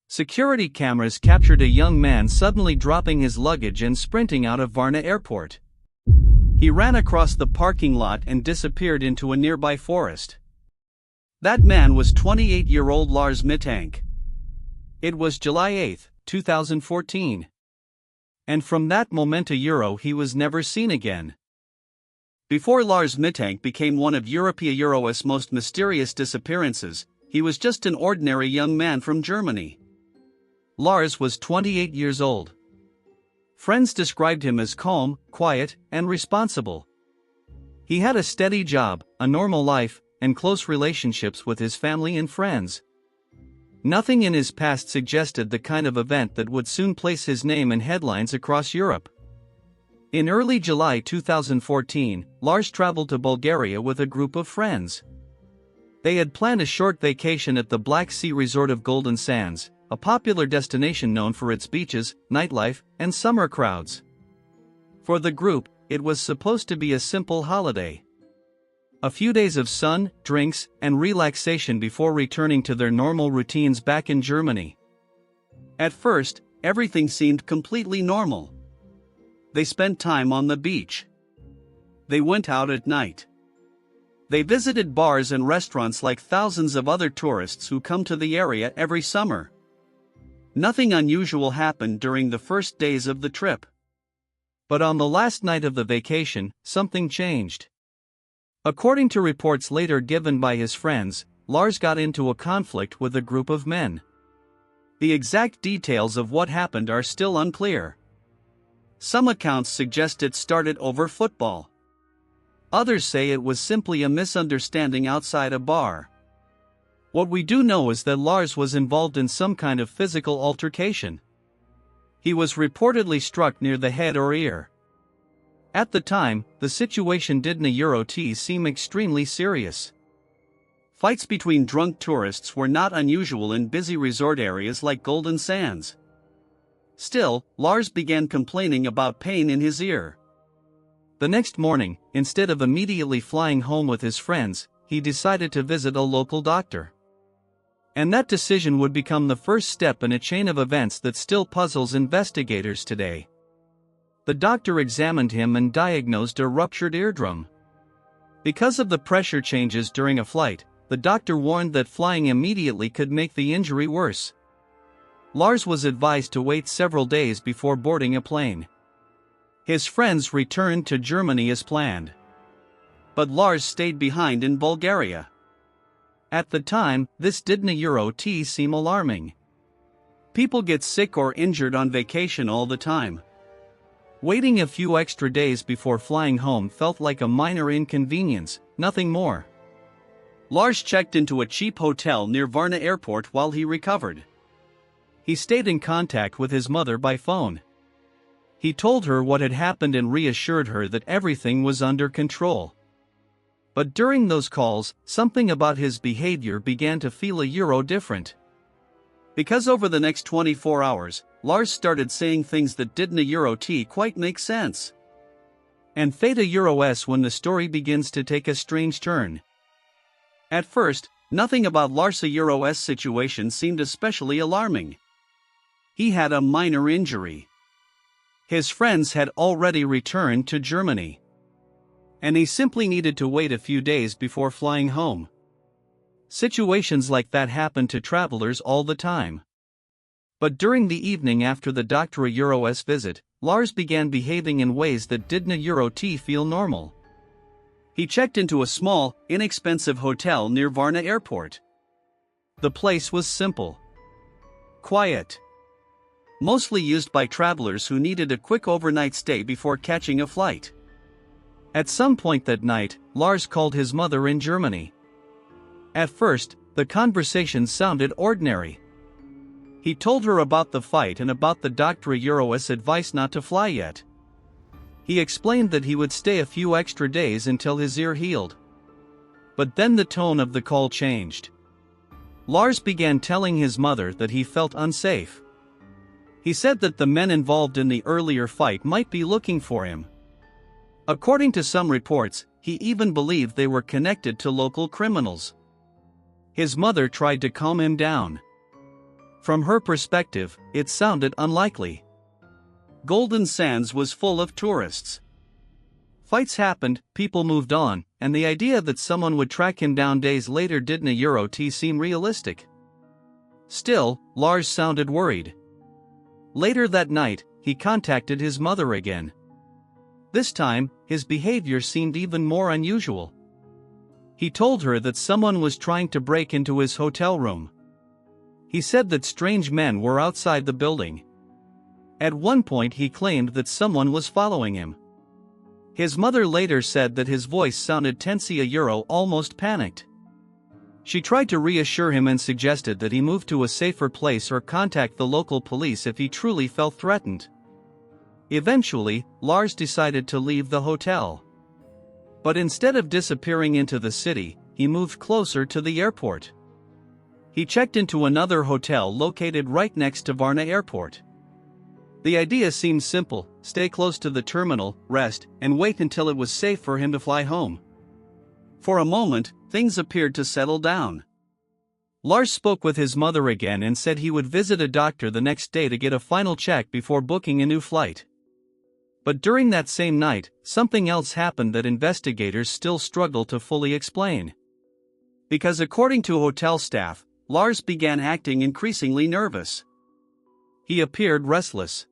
Security cameras captured a young man suddenly dropping his luggage and sprinting out of Varna airport. He ran across the parking lot and disappeared into a nearby forest. That man was 28-year-old Lars Mittank. It was July 8, 2014. And from that moment he was never seen again. Before Lars Mittank became one of Europe's most mysterious disappearances, he was just an ordinary young man from Germany. Lars was 28 years old. Friends described him as calm, quiet, and responsible. He had a steady job, a normal life, and close relationships with his family and friends. Nothing in his past suggested the kind of event that would soon place his name in headlines across Europe. In early July 2014, Lars traveled to Bulgaria with a group of friends. They had planned a short vacation at the Black Sea resort of Golden Sands, a popular destination known for its beaches, nightlife, and summer crowds. For the group, it was supposed to be a simple holiday. A few days of sun, drinks, and relaxation before returning to their normal routines back in Germany. At first, everything seemed completely normal. They spent time on the beach. They went out at night. They visited bars and restaurants like thousands of other tourists who come to the area every summer. Nothing unusual happened during the first days of the trip. But on the last night of the vacation, something changed. According to reports later given by his friends, Lars got into a conflict with a group of men. The exact details of what happened are still unclear. Some accounts suggest it started over football. Others say it was simply a misunderstanding outside a bar. What we do know is that Lars was involved in some kind of physical altercation. He was reportedly struck near the head or ear. At the time, the situation didn't seem extremely serious. Fights between drunk tourists were not unusual in busy resort areas like Golden Sands. Still, Lars began complaining about pain in his ear. The next morning, instead of immediately flying home with his friends, he decided to visit a local doctor. And that decision would become the first step in a chain of events that still puzzles investigators today. The doctor examined him and diagnosed a ruptured eardrum. Because of the pressure changes during a flight, the doctor warned that flying immediately could make the injury worse. Lars was advised to wait several days before boarding a plane. His friends returned to Germany as planned. But Lars stayed behind in Bulgaria. At the time, this didn't seem alarming. People get sick or injured on vacation all the time. Waiting a few extra days before flying home felt like a minor inconvenience, nothing more. Lars checked into a cheap hotel near Varna airport while he recovered. He stayed in contact with his mother by phone. He told her what had happened and reassured her that everything was under control. But during those calls, something about his behavior began to feel different. Because over the next 24 hours, Lars started saying things that didn't quite make sense. And fate when the story begins to take a strange turn. At first, nothing about Lars' situation seemed especially alarming. He had a minor injury. His friends had already returned to Germany. And he simply needed to wait a few days before flying home. Situations like that happen to travelers all the time. But during the evening after the doctor's visit, Lars began behaving in ways that didn't feel normal. He checked into a small, inexpensive hotel near Varna airport. The place was simple. Quiet. Mostly used by travelers who needed a quick overnight stay before catching a flight. At some point that night, Lars called his mother in Germany. At first, the conversation sounded ordinary. He told her about the fight and about the doctor's advice not to fly yet. He explained that he would stay a few extra days until his ear healed. But then the tone of the call changed. Lars began telling his mother that he felt unsafe. He said that the men involved in the earlier fight might be looking for him. According to some reports, he even believed they were connected to local criminals. His mother tried to calm him down. From her perspective, it sounded unlikely. Golden Sands was full of tourists. Fights happened, people moved on, and the idea that someone would track him down days later didn't seem realistic. Still, Lars sounded worried. Later that night, he contacted his mother again. This time, his behavior seemed even more unusual. He told her that someone was trying to break into his hotel room. He said that strange men were outside the building. At one point he claimed that someone was following him. His mother later said that his voice sounded tense, almost panicked. She tried to reassure him and suggested that he move to a safer place or contact the local police if he truly felt threatened. Eventually, Lars decided to leave the hotel. But instead of disappearing into the city, he moved closer to the airport. He checked into another hotel located right next to Varna Airport. The idea seemed simple: stay close to the terminal, rest, and wait until it was safe for him to fly home. For a moment, things appeared to settle down. Lars spoke with his mother again and said he would visit a doctor the next day to get a final check before booking a new flight. But during that same night, something else happened that investigators still struggle to fully explain. Because according to hotel staff, Lars began acting increasingly nervous. He appeared restless,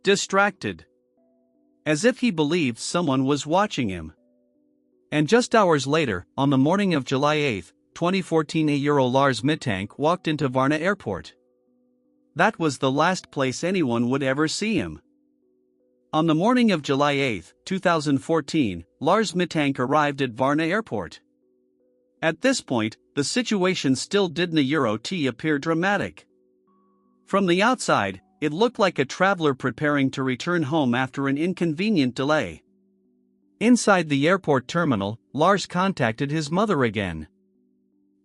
distracted, as if he believed someone was watching him. And just hours later, on the morning of July 8, 2014, Lars Mittank walked into Varna Airport. That was the last place anyone would ever see him. On the morning of July 8, 2014, Lars Mittank arrived at Varna Airport. At this point, the situation still didn't appear dramatic. From the outside, it looked like a traveler preparing to return home after an inconvenient delay. Inside the airport terminal, Lars contacted his mother again.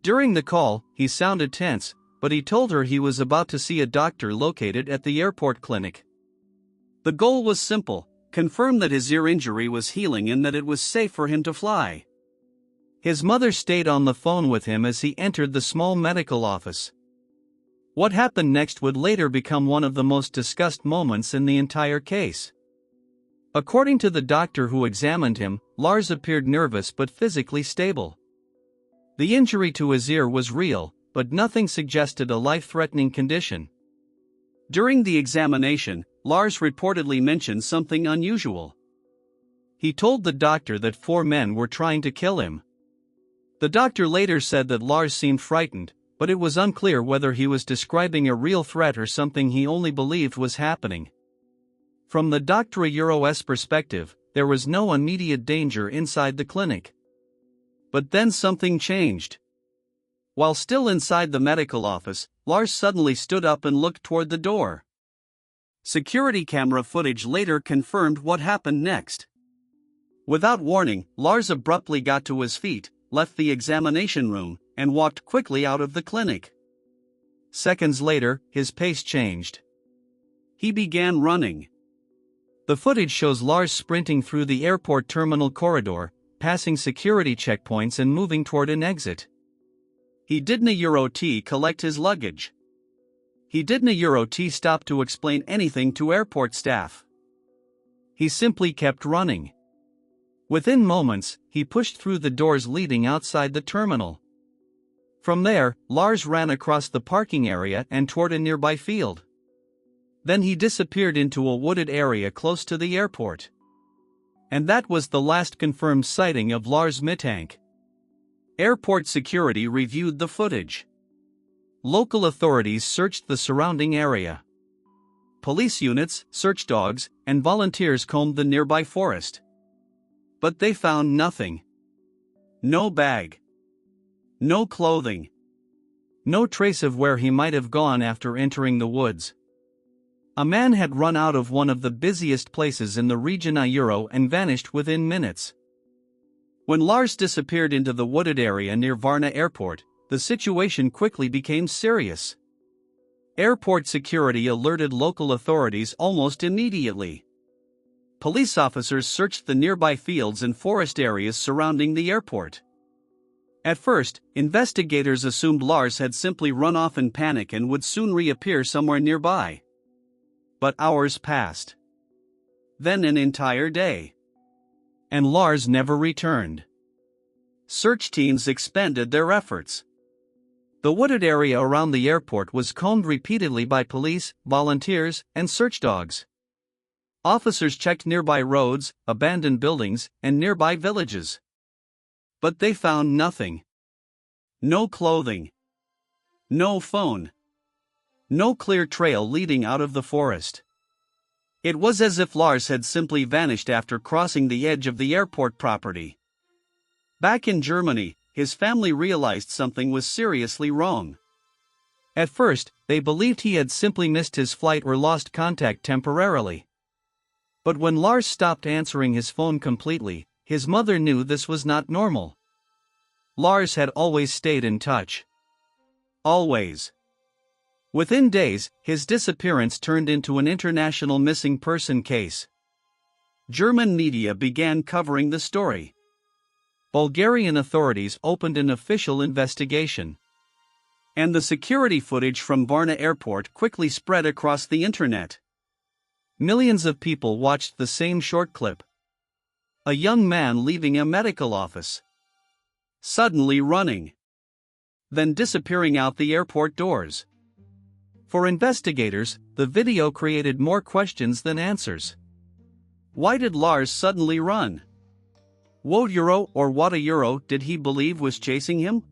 During the call, he sounded tense, but he told her he was about to see a doctor located at the airport clinic. The goal was simple: confirm that his ear injury was healing and that it was safe for him to fly. His mother stayed on the phone with him as he entered the small medical office. What happened next would later become one of the most discussed moments in the entire case. According to the doctor who examined him, Lars appeared nervous but physically stable. The injury to his ear was real, but nothing suggested a life-threatening condition. During the examination, Lars reportedly mentioned something unusual. He told the doctor that 4 men were trying to kill him. The doctor later said that Lars seemed frightened, but it was unclear whether he was describing a real threat or something he only believed was happening. From the doctor's perspective, there was no immediate danger inside the clinic. But then something changed. While still inside the medical office, Lars suddenly stood up and looked toward the door. Security camera footage later confirmed what happened next. Without warning, Lars abruptly got to his feet, left the examination room, and walked quickly out of the clinic. Seconds later, his pace changed. He began running. The footage shows Lars sprinting through the airport terminal corridor, passing security checkpoints and moving toward an exit. He didn't collect his luggage. He didn't stop to explain anything to airport staff. He simply kept running. Within moments, he pushed through the doors leading outside the terminal. From there, Lars ran across the parking area and toward a nearby field. Then he disappeared into a wooded area close to the airport. And that was the last confirmed sighting of Lars Mittank. Airport security reviewed the footage. Local authorities searched the surrounding area. Police units, search dogs, and volunteers combed the nearby forest. But they found nothing. No bag. No clothing. No trace of where he might have gone after entering the woods. A man had run out of one of the busiest places in the region and vanished within minutes. When Lars disappeared into the wooded area near Varna Airport, the situation quickly became serious. Airport security alerted local authorities almost immediately. Police officers searched the nearby fields and forest areas surrounding the airport. At first, investigators assumed Lars had simply run off in panic and would soon reappear somewhere nearby. But hours passed. Then an entire day. And Lars never returned. Search teams expanded their efforts. The wooded area around the airport was combed repeatedly by police, volunteers, and search dogs. Officers checked nearby roads, abandoned buildings, and nearby villages. But they found nothing. No clothing. No phone. No clear trail leading out of the forest. It was as if Lars had simply vanished after crossing the edge of the airport property. Back in Germany, his family realized something was seriously wrong. At first, they believed he had simply missed his flight or lost contact temporarily. But when Lars stopped answering his phone completely, his mother knew this was not normal. Lars had always stayed in touch. Always. Within days, his disappearance turned into an international missing person case. German media began covering the story. Bulgarian authorities opened an official investigation. And the security footage from Varna Airport quickly spread across the internet. Millions of people watched the same short clip. A young man leaving a medical office. Suddenly running. Then disappearing out the airport doors. For investigators, the video created more questions than answers. Why did Lars suddenly run? What euro or what a euro did he believe was chasing him?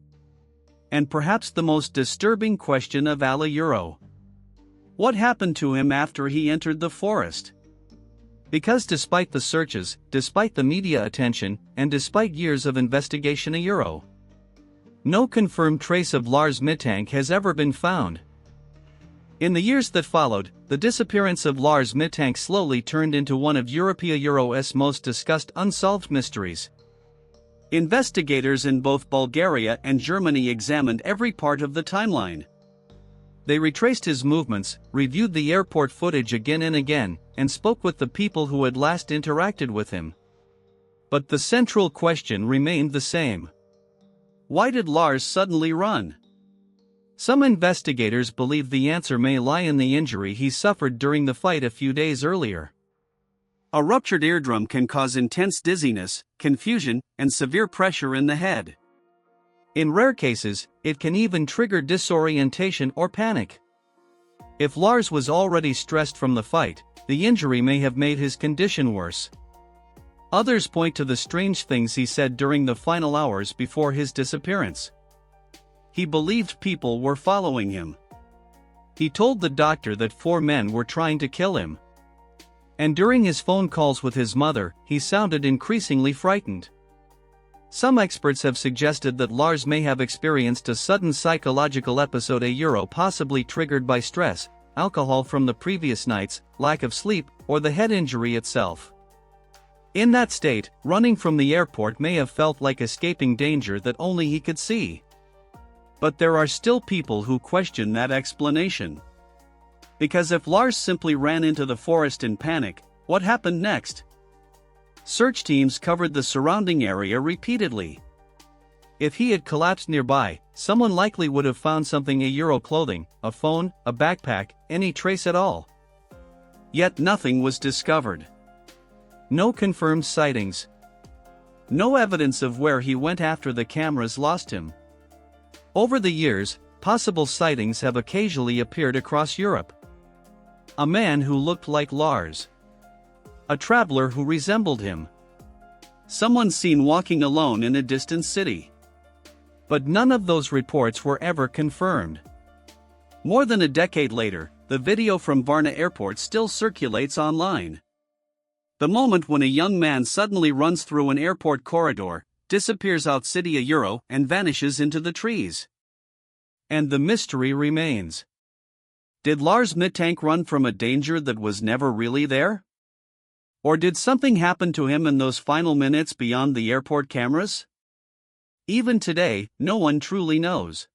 And perhaps the most disturbing question of all a euro. What happened to him after he entered the forest? Because despite the searches, despite the media attention, and despite years of investigation a euro, no confirmed trace of Lars Mittank has ever been found. In the years that followed, the disappearance of Lars Mittank slowly turned into one of Europe's most discussed unsolved mysteries. Investigators in both Bulgaria and Germany examined every part of the timeline. They retraced his movements, reviewed the airport footage again and again, and spoke with the people who had last interacted with him. But the central question remained the same. Why did Lars suddenly run? Some investigators believe the answer may lie in the injury he suffered during the fight a few days earlier. A ruptured eardrum can cause intense dizziness, confusion, and severe pressure in the head. In rare cases, it can even trigger disorientation or panic. If Lars was already stressed from the fight, the injury may have made his condition worse. Others point to the strange things he said during the final hours before his disappearance. He believed people were following him. He told the doctor that 4 men were trying to kill him. And during his phone calls with his mother, he sounded increasingly frightened. Some experts have suggested that Lars may have experienced a sudden psychological episode possibly triggered by stress, alcohol from the previous nights, lack of sleep, or the head injury itself. In that state, running from the airport may have felt like escaping danger that only he could see. But there are still people who question that explanation. Because if Lars simply ran into the forest in panic, what happened next? Search teams covered the surrounding area repeatedly. If he had collapsed nearby, someone likely would have found something: clothing, a phone, a backpack, any trace at all. Yet nothing was discovered. No confirmed sightings. No evidence of where he went after the cameras lost him. Over the years, possible sightings have occasionally appeared across Europe. A man who looked like Lars. A traveler who resembled him. Someone seen walking alone in a distant city. But none of those reports were ever confirmed. More than a decade later, the video from Varna Airport still circulates online. The moment when a young man suddenly runs through an airport corridor, disappears out city and vanishes into the trees. And the mystery remains. Did Lars Mittank run from a danger that was never really there? Or did something happen to him in those final minutes beyond the airport cameras? Even today, no one truly knows.